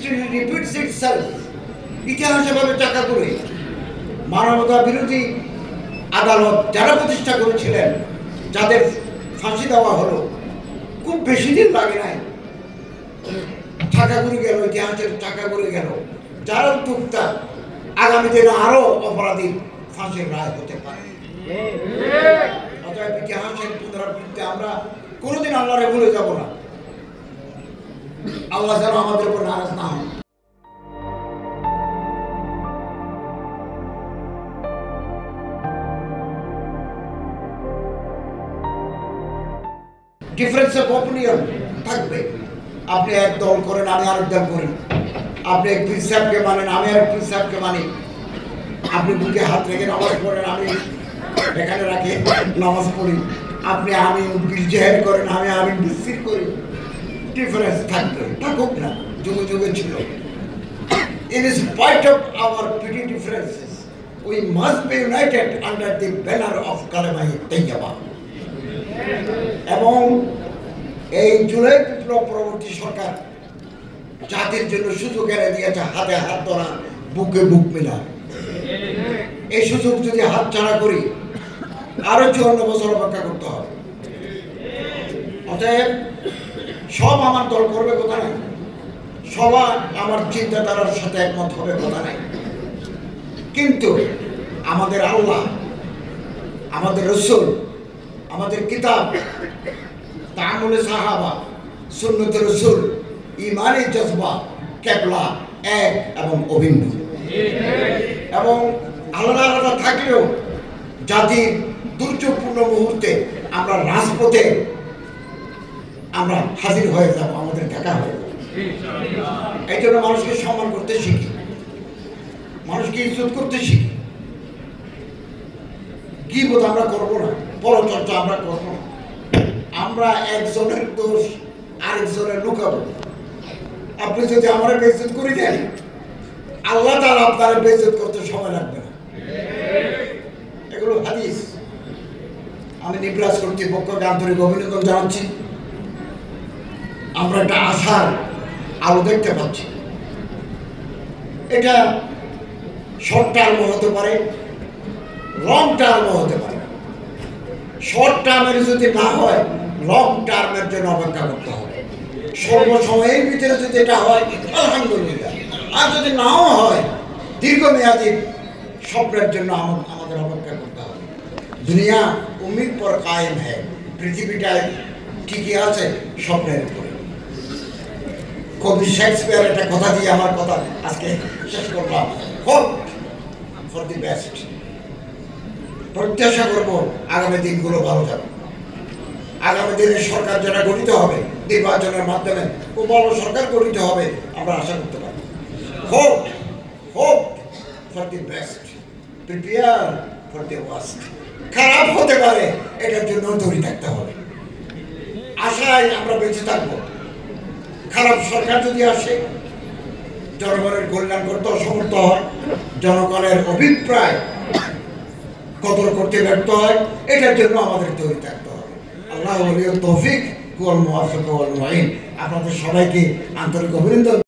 history repeats itself. ইতিহাসে ভাবে চাকা করে মানবতা বিরোধী আদালত যারা প্রতিষ্ঠা করেছিলেন, যাদের ফাঁসি দেওয়া হলো, খুব বেশি দিন লাগে নাই, চাকা ঘুরে গেল, ইতিহাসের চাকা ঘুরে গেল। যারা উদ্যোক্তা আগামী দিনে আরো অপরাধী ফাঁসির রায় হতে পারে। অতএব ইতিহাসের পুনরাবৃত্তি আমরা কোনোদিন আল্লাহরে ভুলে যাব না। আল্লাহ যেন আমাদের উপর নারাজ না হন। ডিফারেন্স অফ অপিনিয়ন থাকবে। আপনি এক দল করেন, আমি আরেক দল করি। আপনি এক পীর সাহেবকে মানেন, আমি আরেক পীর সাহেবকে মানি। আপনি বুকে হাত রেখে নামাজ পড়েন, আমি এখানে রাখি নামাজ পড়ি। আপনি আমি বিজেহার করেন, আমি বিসির করি। ডিফারেন্স থাকবে, থাকুক না, যুগে যুগে ছিল। In spite of our petty differences, we must be united under the banner of Kalima-i-Tayyibah. এবং এই জুলাই বিপ্লব পরবর্তী সরকার জাতির জন্য সুযোগ এনে দিয়েছে, হাতে হাত ধরা, বুকে বুক মেলা। এই সুযোগ যদি হাত ছাড়া করি, আরো 54 বছর অপেক্ষা করতে হবে। অতএব সব আমার দল করবে কথা নাই, সবাই আমার চিন্তাধারার সাথে একমত হবে কথা নাই, কিন্তু আমাদের আল্লাহ, আমাদের রসুল, আমাদের কিতাব, তাআমুলে সাহাবা, সুন্নতে রসুল, ইমানি জজবা, কেবলা এক এবং অভিন্ন। এবং আলাদা আলাদা থাকলেও জাতির দুর্যোগপূর্ণ মুহূর্তে আমরা রাজপথে আমরা হাজির হয়ে যাব, আমাদের দেখা হয়ে যাবে। এই জন্য মানুষকে সম্মান করতে শিখি, মানুষকে ইজ্জত করতে শিখি। গীবত আমরা করবো না, পরচর্চা আমরা করবো না। আমরা একজনের দোষ আরেকজনের লুকাবো। আপনি যদি আমার বেইজ্জত করে দেন, আল্লাহ তাআলা আপনার বেইজ্জত করতে সময় লাগবে না। এগুলো হাদিস। আমি নিবরাজ কর্তৃপক্ষকে আন্তরিক অভিনন্দন জানাচ্ছি। আমরা একটা আশার আলো দেখতে পাচ্ছি। এটা শর্ট টার্ম হতে পারে, লং টার্ম হতে পারে। শর্ট টার্মের যদি না হয়, লং টার্মের জন্য অপেক্ষা করতে হবে। সর্বসময়ের ভিতরে যদি এটা হয়, আলহামদুলিল্লাহ। আর যদি নাও হয়, দীর্ঘমেয়াদী স্বপ্নের জন্য আমাদের অপেক্ষা করতে হবে। দুনিয়া উম্মিদ পর কায়েম হ্যায়, পৃথিবীটায় ঠিকই আছে স্বপ্নের উপরে। কবি শেক্সপিয়ার একটা কথা দিয়ে আমার কথা আজকে শেষ করলাম। Hope for the best. প্রত্যাশা করব আগামী দিনগুলো ভালো যাবে। আগামী দিনের সরকার যেটা গঠিত হবে, নির্বাচনের মাধ্যমে খুব ভালো সরকার গঠিত হবে, আমরা আশা করতে পারি। Hope hope for the best, prepare for the worst. খারাপ হতে পারে, এটার জন্য তৈরি থাকতে হবে। আশায় আমরা বেঁচে থাকবো। খারাপ সরকার যদি আসে, জনগণের কল্যাণ করতে অসমর্থ হয়, জনগণের অভিপ্রায় কদর করতে ব্যর্থ হয়, এটার জন্য আমাদের তৈরি থাকতে হবে। আল্লাহ ওয়ালিউত তৌফিক ওয়াল মুওয়াফিক ওয়াল মুঈন। আপনাদের সবাইকে আন্তরিক অভিনন্দন।